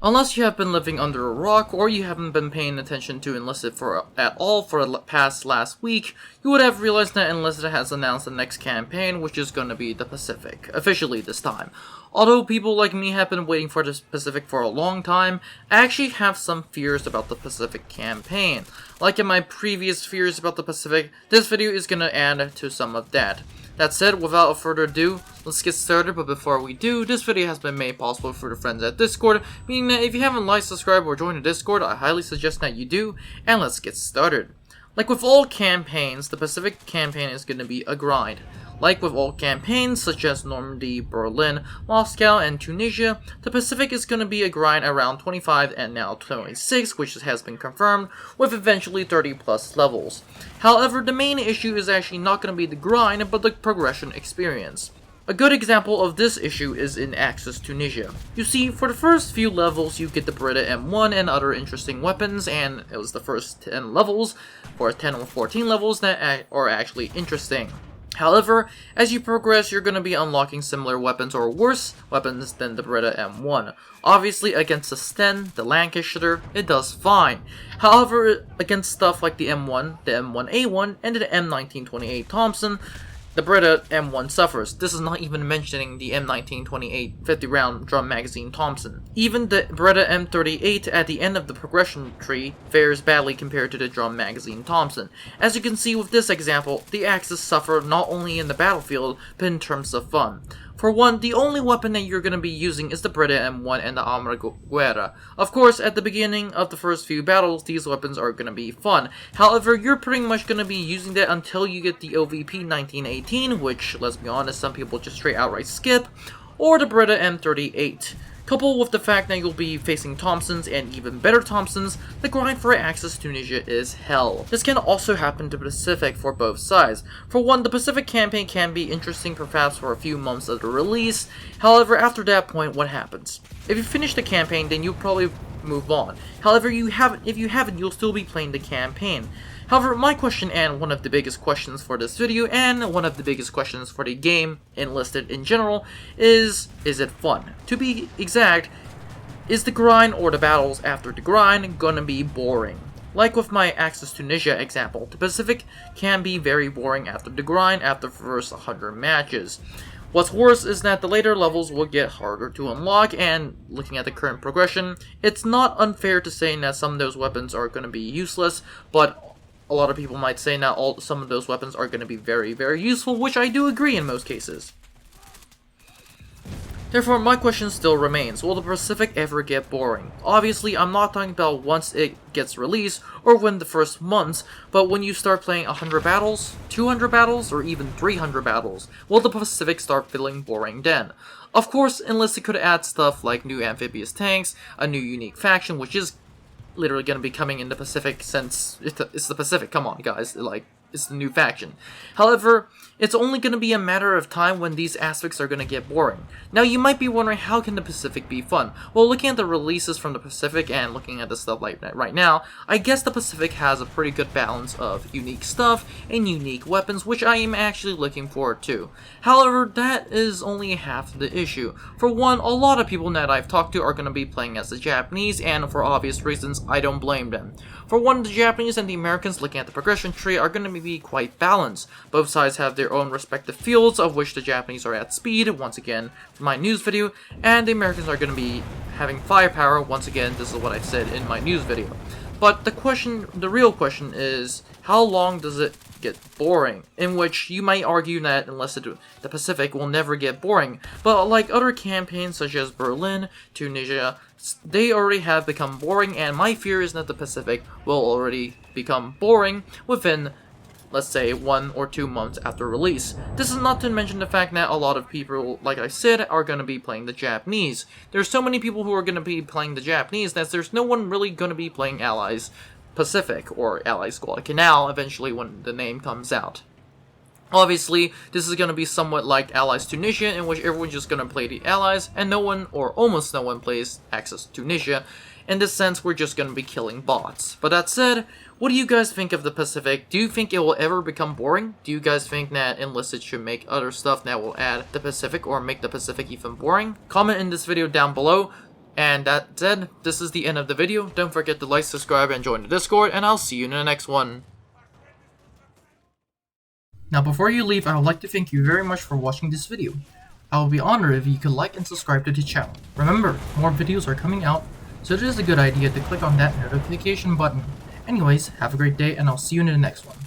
Unless you have been living under a rock or you haven't been paying attention to Enlisted at all for the past last week, you would have realized that Enlisted has announced the next campaign, which is going to be the Pacific, officially this time. Although people like me have been waiting for the Pacific for a long time, I actually have some fears about the Pacific campaign. Like in my previous fears about the Pacific, this video is going to add to some of that. That said, without further ado, let's get started, but before we do, this video has been made possible through the friends at Discord, meaning that if you haven't liked, subscribed, or joined the Discord, I highly suggest that you do, and let's get started. Like with all campaigns, the Pacific campaign is going to be a grind. Like with all campaigns, such as Normandy, Berlin, Moscow, and Tunisia, the Pacific is going to be a grind around 25 and now 26, which has been confirmed, with eventually 30 plus levels. However, the main issue is actually not going to be the grind, but the progression experience. A good example of this issue is in Axis Tunisia. You see, for the first few levels you get the Breda M1 and other interesting weapons, and it was the first 10 levels, or 10 or 14 levels that are actually interesting. However, as you progress, you're going to be unlocking similar weapons or worse weapons than the Breda M1. Obviously, against the Sten, the Lancashire, it does fine. However, against stuff like the M1, the M1A1, and the M1928 Thompson, the Breda M1 suffers. This is not even mentioning the M1928 50-round drum magazine Thompson. Even the Breda M38 at the end of the progression tree fares badly compared to the drum magazine Thompson. As you can see with this example, the Axis suffer not only in the battlefield, but in terms of fun. For one, the only weapon that you're going to be using is the Breda M1 and the Guerra. Of course, at the beginning of the first few battles, these weapons are going to be fun. However, you're pretty much going to be using that until you get the OVP 1918, which, let's be honest, some people just straight outright skip, or the Breda M38. Coupled with the fact that you'll be facing Thompsons and even better Thompsons, the grind for Axis Tunisia is hell. This can also happen to the Pacific for both sides. For one, the Pacific campaign can be interesting perhaps for a few months of the release. However, after that point, what happens? If you finish the campaign, then you'll probably move on. However, if you haven't, you'll still be playing the campaign. However, my question, and one of the biggest questions for this video, and one of the biggest questions for the game, Enlisted in general, is it fun? To be exact, is the grind or the battles after the grind gonna be boring? Like with my Axis Tunisia example, the Pacific can be very boring after the grind after the first 100 matches. What's worse is that the later levels will get harder to unlock, and looking at the current progression, it's not unfair to say that some of those weapons are going to be useless, but a lot of people might say that some of those weapons are going to be very, very useful, which I do agree in most cases. Therefore, my question still remains, will the Pacific ever get boring? Obviously, I'm not talking about once it gets released, or within the first months, but when you start playing 100 battles, 200 battles, or even 300 battles, will the Pacific start feeling boring then? Of course, Enlisted could add stuff like new amphibious tanks, a new unique faction, which is literally going to be coming in the Pacific since it's the Pacific. Come on, guys. Like, it's the new faction. However, it's only going to be a matter of time when these aspects are going to get boring. Now, you might be wondering, how can the Pacific be fun? Well, looking at the releases from the Pacific and looking at the stuff like that right now, I guess the Pacific has a pretty good balance of unique stuff and unique weapons, which I am actually looking forward to. However, that is only half the issue. For one, a lot of people that I've talked to are going to be playing as the Japanese, and for obvious reasons, I don't blame them. For one, the Japanese and the Americans, looking at the progression tree, are going to be quite balanced. Both sides have their own respective fields, of which the Japanese are at speed, once again, for my news video, and the Americans are going to be having firepower, once again, this is what I said in my news video. But the real question is, how long does it get boring? In which you might argue that the Pacific will never get boring, but like other campaigns such as Berlin, Tunisia, they already have become boring, and my fear is that the Pacific will already become boring within, let's say, 1 or 2 months after release. This is not to mention the fact that a lot of people, like I said, are going to be playing the Japanese. There's so many people who are going to be playing the Japanese that there's no one really going to be playing Allies Pacific, or Allies Guadalcanal, eventually when the name comes out. Obviously, this is going to be somewhat like Allies Tunisia, in which everyone's just going to play the Allies, and no one, or almost no one, plays Axis Tunisia. In this sense, we're just going to be killing bots. But that said, what do you guys think of the Pacific? Do you think it will ever become boring? Do you guys think that Enlisted should make other stuff that will add the Pacific or make the Pacific even boring? Comment in this video down below. And that said, this is the end of the video. Don't forget to like, subscribe, and join the Discord, and I'll see you in the next one. Now before you leave, I would like to thank you very much for watching this video. I would be honored if you could like and subscribe to the channel. Remember, more videos are coming out, so it is a good idea to click on that notification button. Anyways, have a great day, and I'll see you in the next one.